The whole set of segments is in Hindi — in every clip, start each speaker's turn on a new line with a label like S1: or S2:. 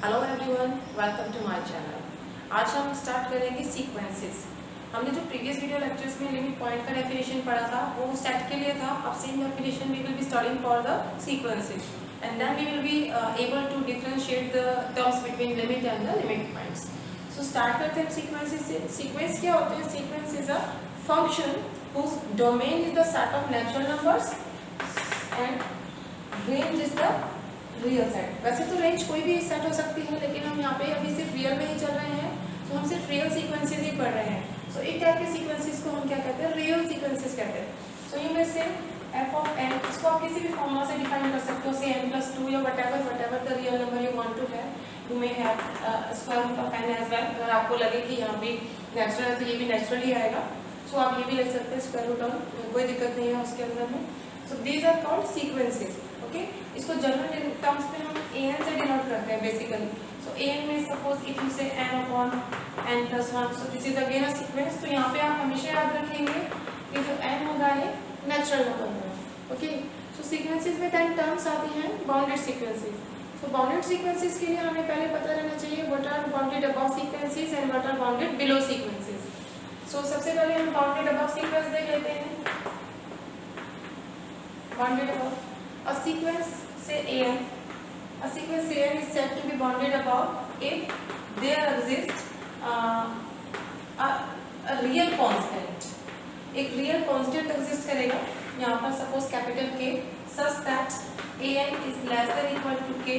S1: Hello everyone, welcome to my channel. आज हम स्टार्ट करेंगे सीक्वेंसेस। हमने जो प्रीवियस वीडियो लेक्चर्स में लिमिट पॉइंट का डेफिनेशन पढ़ा था वो सेट के लिए था। अब same definition we will be studying for the sequences and then we will be able to differentiate the terms between limit and the limit points. So start करते हैं सीक्वेंसेस से। सीक्वेंस क्या होते हैं? Sequence is a function whose domain is the set of natural numbers and range is the real set. वैसे तो रेंज कोई भी सेट हो सकती है, लेकिन हम यहाँ पे अभी सिर्फ रियल में ही चल रहे हैं, तो हम सिर्फ रियल सीक्वेंसेस ही पढ़ रहे हैं। सो एक टाइप के सीक्वेंसेस को हम क्या कहते हैं? रियल सीक्वेंसेस कहते हैं। सो यू में से एफ ऑफ एन, इसको आप किसी भी फॉर्मूला से डिफाइन कर सकते हो, से n प्लस 2 या whatever the real number you want to have. You may have square root of n as well. अगर आपको लगे कि यहाँ भी नेचुरल है तो ये भी नेचुरली आएगा, सो आप ये भी ले सकते हैं स्क्वायर रूट ऑफ, कोई दिक्कत नहीं है उसके अंदर में। So these are called sequences. Okay, इसको जनरल टर्म्स में हम an से डिनोट करते हैं बेसिकली। सो an में suppose if you say n upon n plus 1, so this is again a sequence. तो यहाँ पे आप हमेशा याद रखेंगे कि जो n होगा ये नेचुरल नंबर होगा। ओके, सो सीक्वेंसेस में 10 टर्म्स आती हैं bounded sequences. So bounded sequences के लिए हमें पहले पता रहना चाहिए what are bounded above sequences and what are bounded below sequences. So सबसे पहले हम बाउंडेड अबव सीक्वेंस देख लेते हैं। Bounded above a sequence say a sequence an is said to be bounded above if there exists a real constant। एक real constant exist करेगा यहाँ पर, suppose capital K, such that an is less than equal to K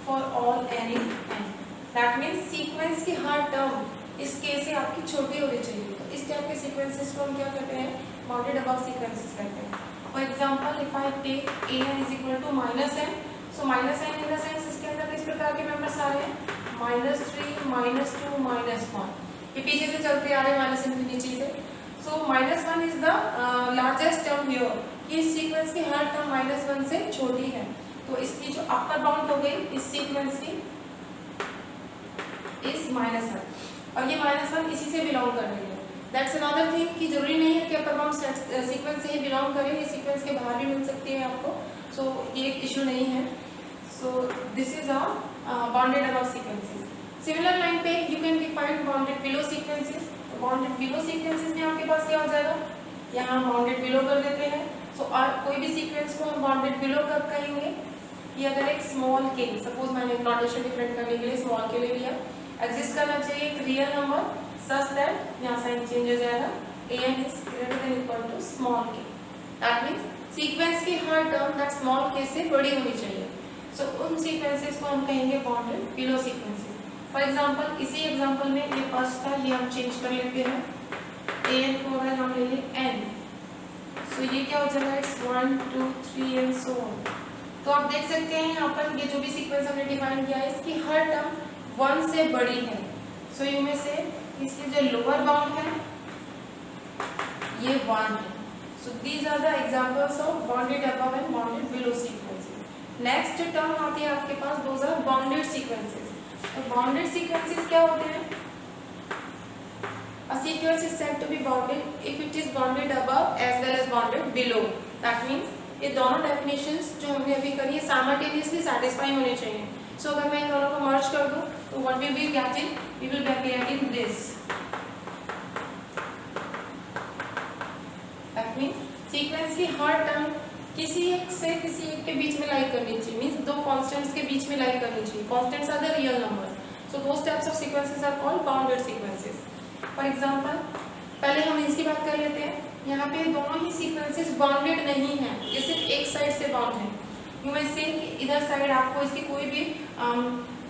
S1: for all n in n। that means sequence की हर टर्म इस K से आपकी छोटी होनी चाहिए। तो इस टाइप के सीक्वेंसेस को हम क्या कहते हैं? बाउंडेड अबव सीक्वेंसेस कहते हैं। For example, if I take an is equal to minus n, so minus n in the sense इसके अंदर किस प्रकार के मेंबर्स आ रहे हैं? -3, -2, -1। ये पीछे से चलते आ रहे हैं माइनस इनफिनिटी से। So -1 is the largest term here। ये सीक्वेंस की हर टर्म -1 से छोटी है, तो इसकी जो अपर बाउंड हो गई इस सीक्वेंस की इस -1, और ये -1 इसी से बिलोंग कर रही है। दैट्स अनदर थिंग कि जरूरी नहीं है कि अपर बाउंड सीक्वेंस से ही बिलोंग करें, ये सीक्वेंस के बाहर भी मिल सकती है आपको। सो ये एक इशू नहीं है। So this is a bounded above sequences. Similar line पे you can define bounded below sequences. Bounded below sequences में आपके पास क्या हो जाएगा? यहाँ बाउंडेड बिलो कर देते हैं। सो कोई भी सीक्वेंस को हम बाउंडेड बिलो कब कहेंगे? कि अगर एक स्मॉल के, सपोज मैंने नोटेशन डिफरेंट करने के लिए स्मॉल के ले लिया, एग्जिस्ट करना चाहिए एक रियल नंबर such that यहाँ साइन चेंज हो जाएगा, an is greater than equal to small k। that means sequence की हर टर्म दैट स्मॉल k से बड़ी होनी चाहिए। सो उन सीक्वेंसेस को हम कहेंगे bounded below sequences. For example, इसी एग्जांपल में ये फर्स्ट था, ये हम चेंज कर लेते हैं। an को अगर हम ले लें n, सो ये क्या हो जाएगा? It's 1 2 3 and so on. तो आप देख सकते हैं यहाँ पर ये जो भी सीक्वेंस हमने डिफाइन किया है इसकी हर टर्म 1 से बड़ी है। सो यू में से इसकी जो लोअर बाउंड है ये 1 है। So these are the examples of bounded above and bounded below sequences. Next term आती है आपके पास, दोज आर बाउंडेड सीक्वेंसेस। तो बाउंडेड सीक्वेंसेस क्या होते हैं? A sequence is said to be bounded if it is bounded above as well as bounded below. That means ये दोनों डेफिनेशंस जो हमने अभी करी है साइमल्टेनियसली सैटिस्फाई होने चाहिए। सो अगर मैं इन दोनों को मर्ज कर दूं तो what will be getting? We will be getting this. That means sequence की हर टर्म किसी एक से किसी एक के बीच में लाई करनी चाहिए, मींस दो कांस्टेंट्स के बीच में लाई करनी चाहिए। Constants are the real numbers. So those types of sequences are called bounded sequences. For example, पहले हम इसकी बात कर लेते हैं। यहाँ पे दोनों ही सीक्वेंसेस बाउंडेड नहीं है, ये सिर्फ एक साइड से बाउंड है। यू मे से इधर साइड आपको इसकी कोई भी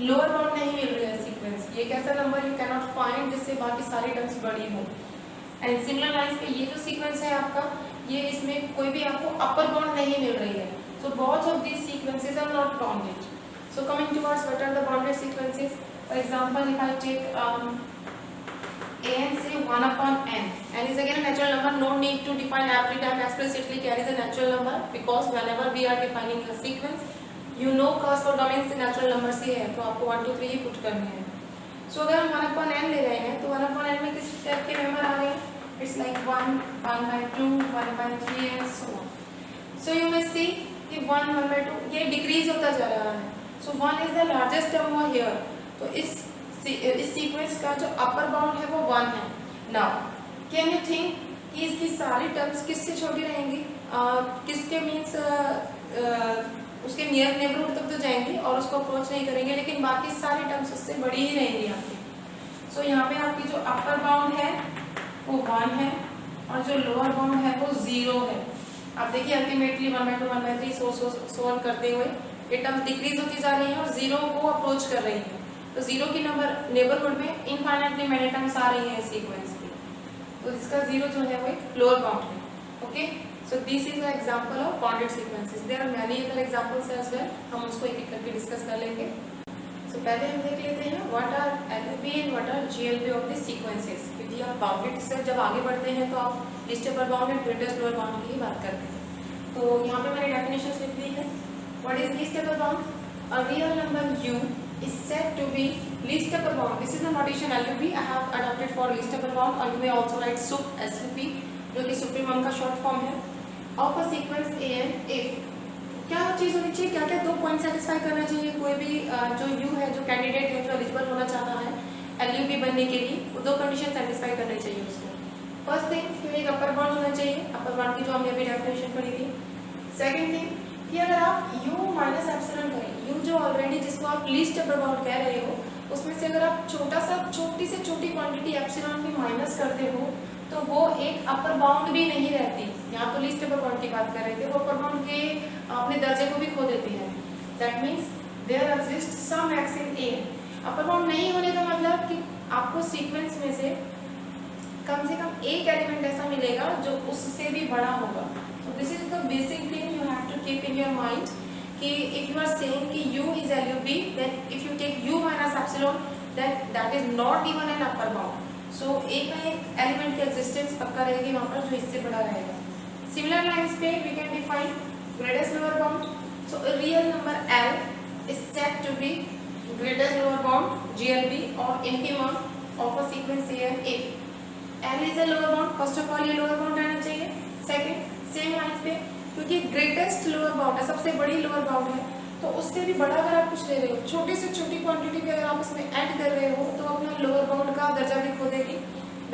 S1: लोअर बाउंड नहीं मिल रही है सीक्वेंस। ये एक ऐसा number you can not find जिससे बाकी सारी टर्म्स बड़ी हो। एंड सिमिलर लाइंस पे ये जो सीक्वेंस है आपका, ये इसमें कोई भी आपको अपर बाउंड नहीं मिल रही है। So both of these sequences are not bounded. So coming towards what are the bounded sequences? For example, if I take an say 1 upon n, n is again a natural number, no need to define every time explicitly carries a natural number, because whenever we are defining a sequence you know cause for domain से natural numbers ही है, तो आपको 1 2 3 ही पुट करने हैं। सो अगर हम 1 upon n ले रहे हैं तो 1 upon n में किस टाइप के मेंबर आ रहे हैं? It's like 1 1 by 2 1 by 3 and so on। So you may see कि 1 1 by 2 ये डिक्रीज होता जा रहा है। सो 1 is the largest term over here. तो इस सीक्वेंस का जो अपर बाउंड है वो 1 है। नाउ कैन यू थिंक कि इसकी सारी टर्म्स किससे छोटी रहेंगी? किसके मीन्स उसके नियर नेबरहुड तक तो जाएंगी और उसको अप्रोच नहीं करेंगे, लेकिन बाकी सारी टर्म्स उससे बड़ी ही रहेंगी आपकी। सो यहाँ पे आपकी जो अपर बाउंड है वो 1 है और जो लोअर बाउंड है वो 0 है। अब देखिए अल्टीमेटली 1/2 1/3 सो करते हुए ये टर्म्स डिक्रीज होती जा रही हैं और 0 को अप्रोच कर रही हैं। तो 0 की नेबरहुड में इनफाइनाइटली मैनी टर्म्स आ रही हैं सीक्वेंस की, तो इसका 0 जो है वो एक लोअर बाउंड है। Okay, so this is a example of bounded sequences. There are many other examples as well, हम उसको एक एक करके डिस्कस कर लेंगे। तो पहले हम देख लेते हैं what are LUB and what are GLB of the sequences, क्योंकि आप बाउंडेड से जब आगे बढ़ते हैं तो आप least upper bound and greatest lower bound की ही बात करते हैं। तो यहाँ पे मैंने डेफिनेशंस लिख दी है। What is least upper bound? A real number u is said to be least upper bound. This is the notation LUB I have adopted for least upper bound, or you may also write SUP SUP, जो कि सुप्रीमम का शॉर्ट फॉर्म है, of a sequence AN if क्या चीज़ होनी चाहिए, क्या क्या 2 पॉइंट सेटिस्फाई करना चाहिए कोई भी जो यू है, जो कैंडिडेट है, जो एलिजिबल होना चाहता है LUB बनने के लिए, वो 2 कंडीशन सेटिस्फाई करनी चाहिए उसको। फर्स्ट थिंग, एक अपर बाउंड होना चाहिए, अपर बाउंड की जो हमने अभी डेफिनेशन पढ़ी थी। सेकंड थिंग कि अगर आप u माइनस एप्सिलॉन करें, u जो ऑलरेडी जिसको आप लीस्ट अपर बाउंड कह रहे हो, उसमें से अगर आप छोटी से छोटी क्वांटिटी एप्सिलॉन भी माइनस करते हो तो वो एक अपर बाउंड भी नहीं रहती। यहाँ तो लीस्ट अपर बाउंड की बात कर रहे थे, वो अपर बाउंड के अपने दर्जे को भी खो देती है। That means there exist some x in A। Upper bound नहीं होने का मतलब कि आपको सीक्वेंस में से कम एक एलिमेंट ऐसा मिलेगा जो उससे भी बड़ा होगा। So this is the basic thing you have to keep in your mind कि if you are saying कि u is LUB, then if you take u minus epsilon, then that is not even an upper bound. So एक ना एक एलिमेंट की एग्जिस्टेंस पक्का रहेगी वहाँ पर जो इससे बड़ा रहेगा। सिमिलर लाइंस पे we can define greatest lower bound. So a real number L is said to be greatest lower bound GLB or infimum of a sequence A and A. L is a lower bound, first of all ये lower bound रहना चाहिए। Second, सेम लाइंस पे क्योंकि ग्रेटेस्ट लोअर बाउंड है, सबसे बड़ी लोअर बाउंड है, तो उससे भी बड़ा अगर आप कुछ ले रहे हो, छोटी से छोटी क्वांटिटी भी अगर आप इसमें ऐड कर रहे हो तो अपना लोअर बाउंड का दर्जा भी खो देगी।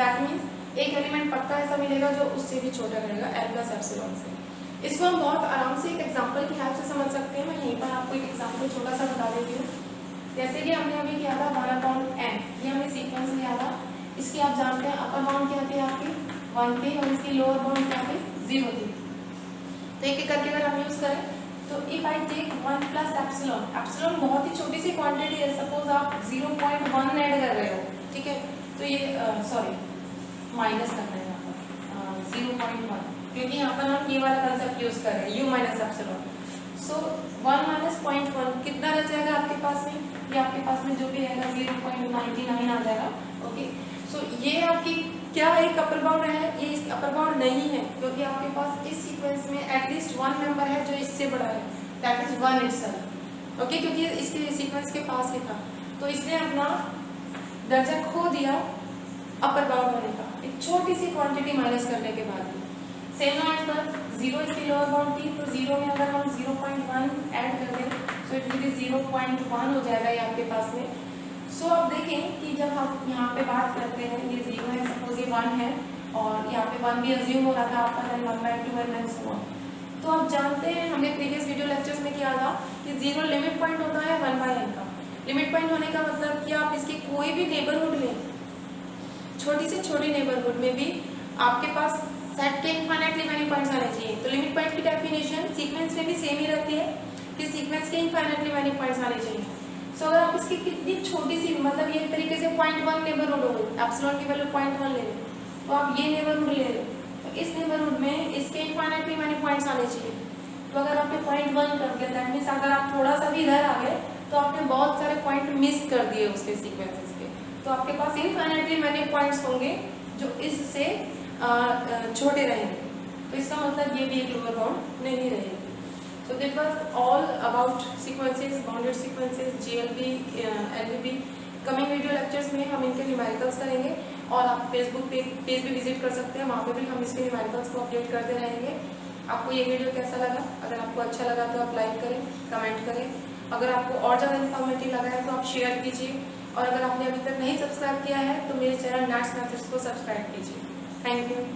S1: दैट मीन्स एक एलिमेंट पक्का ऐसा मिलेगा जो उससे भी छोटा रहेगा L प्लस एप्सिलॉन से। इसको हम बहुत आराम से एक एग्जांपल की हेल्प से समझ सकते हैं। मैं यहीं पर आपको एक एग्जांपल छोटा सा बता देती हूँ। जैसे कि हमने अभी किया था 1/n, ये हमने सीक्वेंस लिया था, इसकी आप जानते हैं अपर बाउंड क्या थी आपकी 1 थी और इसकी लोअर बाउंड क्या थी 0 थी। तो एक एक करके अगर हम यूज करें तो if I take 1 plus epsilon, epsilon बहुत ही छोटी सी क्वांटिटी है, सपोज आप 0.1 ऐड कर रहे हो, ठीक है, तो ये सॉरी माइनस करना है यहाँ पर 0.1, क्योंकि यहाँ पर हम ये वाला कंसेप्ट यूज कर रहे हैं u माइनस एप्सिलॉन। सो 1 माइनस 0.1 कितना रह जाएगा आपके पास में, ये आपके पास में जो भी रहेगा 0.99 आ जाएगा। ओके, सो ये आपकी क्या एक अपर बाउंड है? ये अपर बाउंड नहीं है, क्योंकि आपके पास इस सीक्वेंस में एटलीस्ट 1 मेंबर है जो इससे बड़ा है, दैट इज 1 इटसेल्फ। ओके, क्योंकि इसके सीक्वेंस के पास ही था, तो इसने अपना दर्जा खो दिया अपर बाउंड होने का एक छोटी सी क्वांटिटी माइनस करने के बाद। सेम लाइन पर 0 इसकी लोअर बाउंड थी, तो 0 में अगर हम 0.1 ऐड कर दें तो इट विल बी 0.1 हो जाएगा ये आपके पास में। सो आप देखें कि जब हम यहाँ पे बात करते हैं, ये 0 है, सपोज ये 1 है और यहाँ पे 1 भी अज्यूम हो रहा था आपका, देन 1/2 एंड सो ऑन। तो आप जानते हैं हमने प्रीवियस वीडियो लेक्चर्स में किया था कि 0 लिमिट पॉइंट होता है 1/n का। लिमिट पॉइंट होने का मतलब कि आप इसकी कोई भी नेबरहुड लें, छोटी से छोटी नेबरहुड में भी आपके पास सेट के इनफाइनाइटली मैनी पॉइंट्स आने चाहिए। तो लिमिट पॉइंट की डेफिनेशन सीक्वेंस में भी सेम ही रहती है कि सीक्वेंस के इनफाइनाइटली मैनी पॉइंट्स आने चाहिए। सो अगर आप इसकी कितनी छोटी सी, मतलब ये तरीके से 0.1 नेबरहुड हो गई, एप्सिलॉन की वैल्यू 0.1 ले लें, तो आप ये नेबरहुड ले रहे हो, तो इस नेबरहुड में इसके इनफाइनाइटली मैनी पॉइंट्स आने चाहिए। तो अगर आपने 0.1 कर दिया, दैट मीन्स अगर आप थोड़ा सा भी इधर आ गए तो आपने बहुत सारे पॉइंट मिस कर दिए उसके सीक्वेंसेस के, तो आपके पास इनफाइनाइटली मैनी पॉइंट्स होंगे जो इससे छोटे रहेंगे। तो इसका मतलब ये भी एक लोअर बाउंड नहीं रहेगी। So that was all about sequences, bounded sequences, GLB, LUB। Coming video lectures में हम इनके न्यूमेरिकल्स करेंगे और आप फेसबुक पेज भी विजिट कर सकते हैं, वहाँ पे भी हम इसके न्यूमेरिकल्स को अपडेट करते रहेंगे। आपको ये वीडियो कैसा लगा? अगर आपको अच्छा लगा तो आप लाइक करें, कमेंट करें अगर आपको और ज़्यादा इन्फॉर्मेटिव लगा है तो आप शेयर कीजिए, और अगर आपने अभी तक नहीं सब्सक्राइब किया है तो मेरे चैनल नैट्स मैथड्स को सब्सक्राइब कीजिए। Thank you.